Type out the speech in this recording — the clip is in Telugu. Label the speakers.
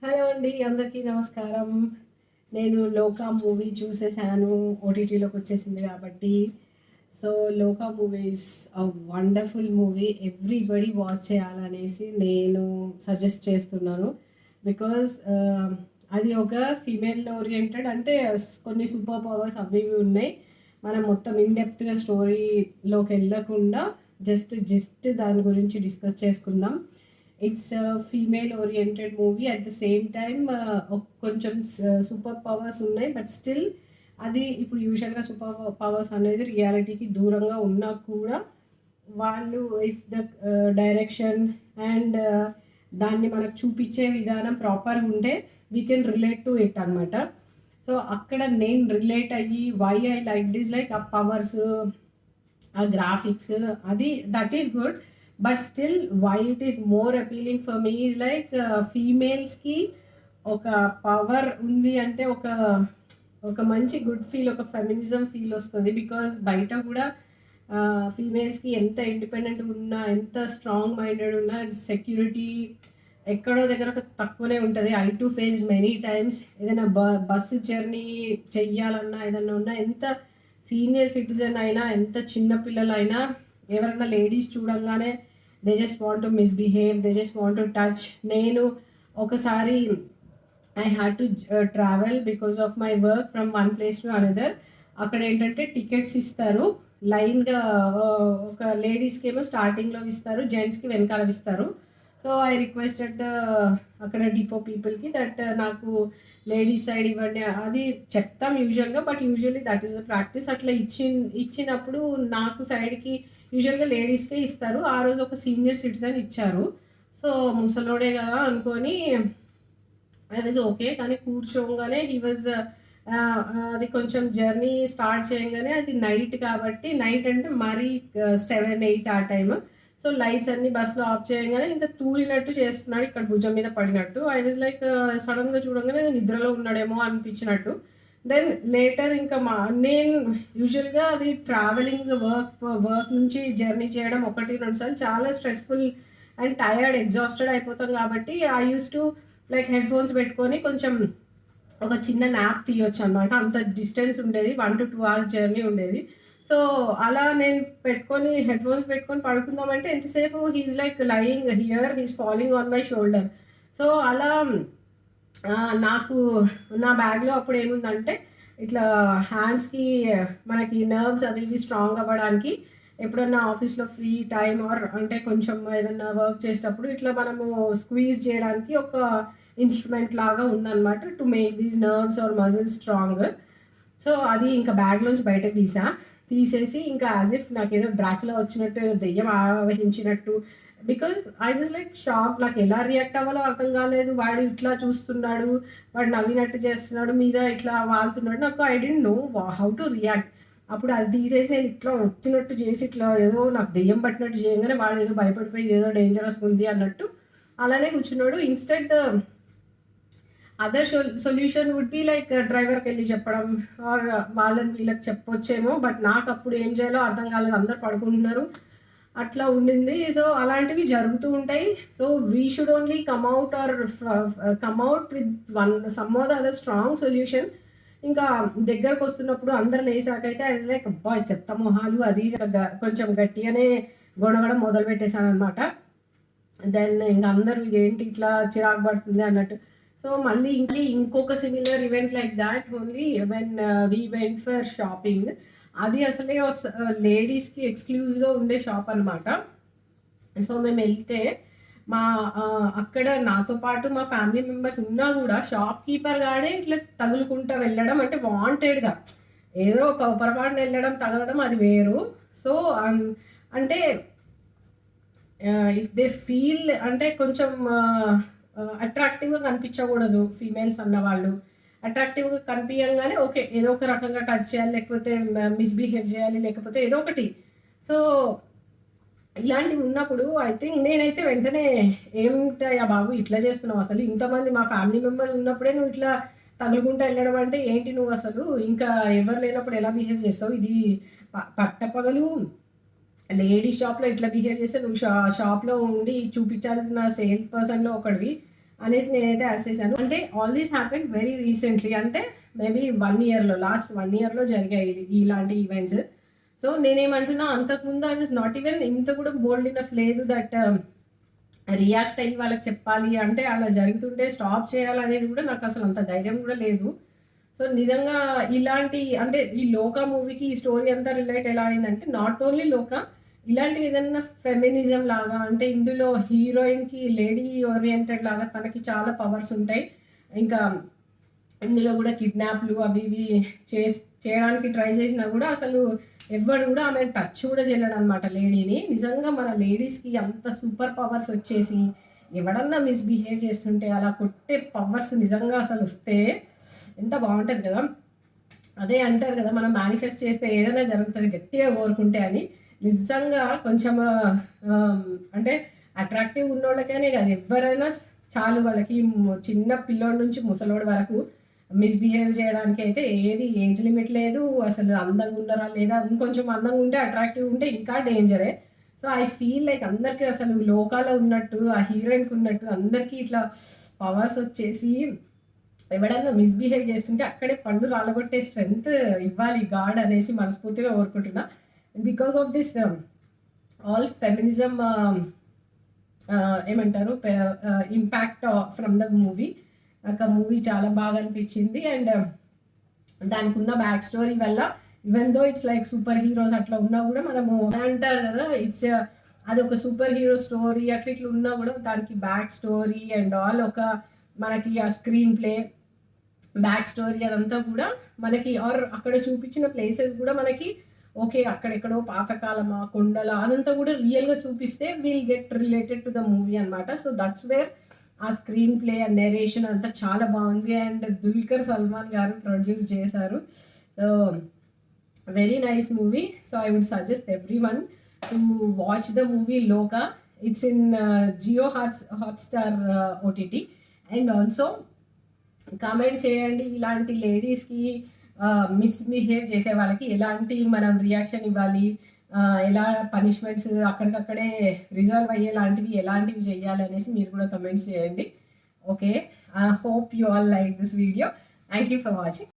Speaker 1: హలో అండి. అందరికీ నమస్కారం. నేను 'లోక' మూవీ చూసేసాను. ఓటీటీలోకి వచ్చేసింది కాబట్టి. సో 'లోక' movie is a wonderful movie. Everybody watch చేయాలనేసి నేను సజెస్ట్ చేస్తున్నాను. బికాజ్ అది ఒక ఫీమేల్ ఓరియెంటెడ్ అంటే కొన్ని సూపర్ పవర్స్ అవి ఇవి ఉన్నాయి. మనం మొత్తం ఇన్ డెప్త్‌గా స్టోరీలోకి వెళ్ళకుండా జస్ట్ దాని గురించి డిస్కస్ చేసుకుందాం. It's female oriented movie. At the same time కొంచెం సూపర్ పవర్స్ ఉన్నాయి. బట్ స్టిల్ అది ఇప్పుడు యూజువల్గా సూపర్ పవర్స్ అనేది రియాలిటీకి దూరంగా ఉన్నా కూడా వాళ్ళు ఇఫ్ ద డైరెక్షన్ అండ్ దాన్ని మనకు చూపించే విధానం ప్రాపర్గా ఉంటే we can relate to it అనమాట. సో అక్కడ నేను రిలేట్ అయ్యి why I like this like uh powers, uh graphics, అది that is good. But still why it is more appealing for me is like ఫీమేల్స్కి ఒక పవర్ ఉంది అంటే ఒక ఒక మంచి గుడ్ ఫీల్, ఒక ఫెమినిజం ఫీల్ వస్తుంది. బికాజ్ బయట కూడా ఫీమేల్స్కి ఎంత ఇండిపెండెంట్ ఉన్నా, ఎంత స్ట్రాంగ్ మైండెడ్ ఉన్నా, సెక్యూరిటీ ఎక్కడో దగ్గర ఒక తక్కువనే ఉంటుంది. I to face many times. ఏదైనా బస్సు జర్నీ చెయ్యాలన్నా ఏదన్నా ఉన్నా, ఎంత సీనియర్ సిటిజన్ అయినా, ఎంత చిన్న పిల్లలైనా, ఎవరైనా లేడీస్ చూడంగానే they just want to misbehave, they just want to touch. నేను ఒకసారి I had to travel because of my work from one place to another. అక్కడ ఏంటంటే టికెట్స్ ఇస్తారు లైన్గా. ఒక లేడీస్కి ఏమో స్టార్టింగ్లో ఇస్తారు, జెంట్స్కి వెనకాల ఇస్తారు. సో ఐ రిక్వెస్టెడ్ ద అక్కడ డిపో పీపుల్కి దట్ నాకు లేడీస్ సైడ్ ఇవ్వండి. అది చెప్తాం యూజువల్గా, but usually that is the practice. అట్లా ఇచ్చినప్పుడు నాకు సైడ్కి యూజువల్గా లేడీస్కే ఇస్తారు. ఆ రోజు ఒక సీనియర్ సిటిజన్ ఇచ్చారు. సో ముసలోడే కదా అనుకొని ఐ వాజ్ ఓకే. కానీ కూర్చోగానే హీ వాజ్ అది కొంచెం జర్నీ స్టార్ట్ చేయగానే అది నైట్ కాబట్టి, నైట్ అంటే మరీ 7-8 ఆ టైమ్. సో లైట్స్ అన్ని బస్సులో ఆఫ్ చేయగానే ఇంకా తూలినట్టు చేస్తున్నాడు, ఇక్కడ భుజం మీద పడినట్టు. ఐ వాజ్ లైక్ సడన్గా చూడగానే నిద్రలో ఉన్నాడేమో అనిపించినట్టు. దెన్ లేటర్ ఇంకా నేను యూజువల్గా అది ట్రావెలింగ్ వర్క్ నుంచి జర్నీ చేయడం 1-2 సార్లు చాలా స్ట్రెస్ఫుల్ అండ్ టైర్డ్ ఎగ్జాస్టెడ్ అయిపోతాం కాబట్టి I use to like head phones పెట్టుకొని కొంచెం ఒక చిన్న న్యాప్ తీయొచ్చు అనమాట. అంత డిస్టెన్స్ ఉండేది, 1 to 2 hours జర్నీ ఉండేది. సో అలా నేను పెట్టుకొని హెడ్ ఫోన్స్ పెట్టుకొని పడుకుందామంటే ఎంతసేపు he's like lying here, he's following on my shoulder. So అలా నాకు నా బ్యాగ్లో అప్పుడు ఏముందంటే ఇట్లా హ్యాండ్స్కి మనకి నర్వ్స్ అవి ఇవి స్ట్రాంగ్ అవ్వడానికి, ఎప్పుడన్నా ఆఫీస్లో ఫ్రీ టైం ఆర్ అంటే కొంచెం ఏదన్నా వర్క్ చేసేటప్పుడు ఇట్లా మనము స్క్వీజ్ చేయడానికి ఒక ఇన్స్ట్రుమెంట్ లాగా ఉందన్నమాట, to make these nerves or muscles strong. So అది ఇంకా బ్యాగ్లోంచి బయటకు తీసేసి ఇంకా యాజ్ ఇఫ్ నాకు ఏదో డ్రాక్లో వచ్చినట్టు, ఏదో దెయ్యం ఆవహించినట్టు. Because I was like shock. నాకు ఎలా రియాక్ట్ అవ్వాలో అర్థం కాలేదు. వాడు ఇట్లా చూస్తున్నాడు, వాడు నవ్వినట్టు చేస్తున్నాడు, మీద ఇట్లా వాళ్తున్నాడు. నాకు I don't know how to react. అప్పుడు అది తీసేసి నేను ఇట్లా వచ్చినట్టు చేసి ఇట్లా ఏదో నాకు దెయ్యం పట్టినట్టు చేయగానే వాడు ఏదో భయపడిపోయి ఏదో డేంజరస్ ఉంది అన్నట్టు అలానే కూర్చున్నాడు. Instead the other solution would be like డ్రైవర్కి వెళ్ళి చెప్పడం ఆర్ వాళ్ళని వీళ్ళకి చెప్పొచ్చేమో. బట్ నాకు అప్పుడు ఏం చేయాలో అర్థం కాలేదు, అందరు పడుకుంటున్నారు, అట్లా ఉండింది. సో అలాంటివి జరుగుతూ ఉంటాయి. So we should only come out with some or the other strong solution. ఇంకా దగ్గరకు వస్తున్నప్పుడు అందరు లేసాకైతే ఐ వాజ్ లైక్ అబ్బా చెత్త మొహాలు అది కొంచెం గట్టిగానే గొడవడం మొదలు పెట్టేశాను అనమాట. దెన్ ఇంకా అందరూ ఇదేంటి ఇట్లా చిరాకు పడుతుంది అన్నట్టు. సో మళ్ళీ ఇంకొక similar event like that only when we went for shopping. అది అసలే లేడీస్కి ఎక్స్క్లూజివ్గా ఉండే షాప్ అనమాట. సో మేము వెళ్తే అక్కడ నాతో పాటు మా ఫ్యామిలీ మెంబర్స్ ఉన్నా కూడా షాప్ కీపర్ గాడే ఇట్లా తగులుకుంటా వెళ్ళడం, అంటే వాంటెడ్గా ఏదో ఒక పొరపాటున వెళ్ళడం తగలడం అది వేరు. సో అంటే ఇఫ్ దే ఫీల్ అంటే కొంచెం అట్రాక్టివ్గా కనిపించకూడదు ఫీమేల్స్ అన్నవాళ్ళు. అట్రాక్టివ్గా కనిపించగానే ఓకే ఏదో ఒక రకంగా టచ్ చేయాలి, లేకపోతే మిస్బిహేవ్ చేయాలి, లేకపోతే ఏదో ఒకటి. సో ఇలాంటివి ఉన్నప్పుడు ఐ థింక్ నేనైతే వెంటనే ఏమిటయ్యా బాబు ఇట్లా చేస్తున్నావు, అసలు ఇంతమంది మా ఫ్యామిలీ మెంబర్స్ ఉన్నప్పుడే నువ్వు ఇట్లా తగులుకుంటూ వెళ్ళడం అంటే ఏంటి, నువ్వు అసలు ఇంకా ఎవరు లేనప్పుడు ఎలా బిహేవ్ చేస్తావు, ఇది పట్టపగలు లేడీ షాప్లో ఇట్లా బిహేవ్ చేస్తే నువ్వు షాప్లో ఉండి చూపించాల్సిన సేల్స్ పర్సన్లో ఒకటివి అనేసి నేనైతే అరిసేసాను. అంటే all these happen very recently, అంటే మేబీ 1 ఇయర్లో, లాస్ట్ 1 ఇయర్లో జరిగాయి ఇలాంటి ఈవెంట్స్. సో నేనేమంటున్నా, అంతకుముందు ఐ వాజ్ నాట్ ఈవెన్ ఇంత కూడా బోల్డ్ ఇనఫ్ లేదు దట్ రియాక్ట్ అయ్యి వాళ్ళకి చెప్పాలి, అంటే అలా జరుగుతుంటే స్టాప్ చేయాలనేది కూడా నాకు అసలు అంత ధైర్యం కూడా లేదు. సో నిజంగా ఇలాంటి, అంటే ఈ లోక మూవీకి ఈ స్టోరీ అంతా రిలేట్ ఎలా అయిందంటే, నాట్ ఓన్లీ లోక, ఇలాంటివి ఏదన్నా ఫెమినిజం లాగా, అంటే ఇందులో హీరోయిన్కి లేడీ ఓరియంటెడ్ లాగా తనకి చాలా పవర్స్ ఉంటాయి. ఇంకా ఇందులో కూడా కిడ్నాప్లు అవి ఇవి చేయడానికి ట్రై చేసినా కూడా అసలు ఎవ్వడు కూడా ఆమె టచ్ కూడా చేయలేడు అనమాట లేడీని. నిజంగా మన లేడీస్కి అంత సూపర్ పవర్స్ వచ్చేసి ఎవడన్నా మిస్బిహేవ్ చేస్తుంటే అలా కొట్టే పవర్స్ నిజంగా అసలు వస్తే ఎంత బాగుంటుంది కదా. అదే అంటారు కదా, మనం మేనిఫెస్ట్ చేస్తే ఏదైనా జరుగుతుంది గట్టిగా కోరుకుంటే అని. నిజంగా కొంచెం అంటే అట్రాక్టివ్ ఉన్నోళ్ళకనే కాదు, ఎవరైనా చాలు వాళ్ళకి, చిన్న పిల్లోడి నుంచి ముసలోడి వరకు మిస్బిహేవ్ చేయడానికి అయితే ఏది ఏజ్ లిమిట్ లేదు. అసలు అందంగా ఉన్నారా లేదా, ఇంకొంచెం అందంగా ఉంటే అట్రాక్టివ్ ఉంటే ఇంకా డేంజరే. సో ఐ ఫీల్ లైక్ అందరికీ అసలు లోకాలో ఉన్నట్టు ఆ హీరోయిన్కి ఉన్నట్టు అందరికీ ఇట్లా పవర్స్ వచ్చేసి ఎవడన్నా మిస్బిహేవ్ చేస్తుంటే అక్కడే పండు రాలగొట్టే స్ట్రెంగ్త్ ఇవ్వాలి గాడ్ అనేసి మనస్ఫూర్తిగా కోరుకుంటున్నా. Because of this all feminism ఏమంటారు ఇంపాక్ట్ ఫ్రమ్ ద మూవీ, నాకు ఆ మూవీ చాలా బాగా అనిపించింది. అండ్ దానికి ఉన్న బ్యాక్ స్టోరీ వల్ల, even though it's like super heroes అట్లా ఉన్నా కూడా మనము అంటారు కదా, ఇట్స్ అది ఒక సూపర్ హీరో స్టోరీ అట్లా ఇట్లా ఉన్నా కూడా దానికి బ్యాక్ స్టోరీ అండ్ ఆల్, ఒక మనకి ఆ స్క్రీన్ ప్లే బ్యాక్ స్టోరీ అదంతా కూడా మనకి, ఆర్ అక్కడ చూపించిన ప్లేసెస్ కూడా మనకి ఓకే అక్కడెక్కడో పాతకాలమా కొండల అదంతా కూడా రియల్గా చూపిస్తే will get related to the movie అనమాట. So that's where uh screenplay uh narration అంతా చాలా బాగుంది. అండ్ దుల్కర్ సల్మాన్ గారు ప్రొడ్యూస్ చేశారు. So very nice movie. So I would suggest everyone to watch the movie Lokah. It's in Jio Hotstar OTT. And also comment చేయండి, ఇలాంటి లేడీస్కి మిస్బిహేవ్ చేసే వాళ్ళకి ఎలాంటి మనం రియాక్షన్ ఇవ్వాలి, ఎలా పనిష్మెంట్స్ అక్కడికక్కడే రిజాల్వ్ అయ్యేలాంటివి ఎలాంటివి చేయాలి అనేసి మీరు కూడా కమెంట్స్ చేయండి. Okay, I hope you all like this video. Thank you for watching.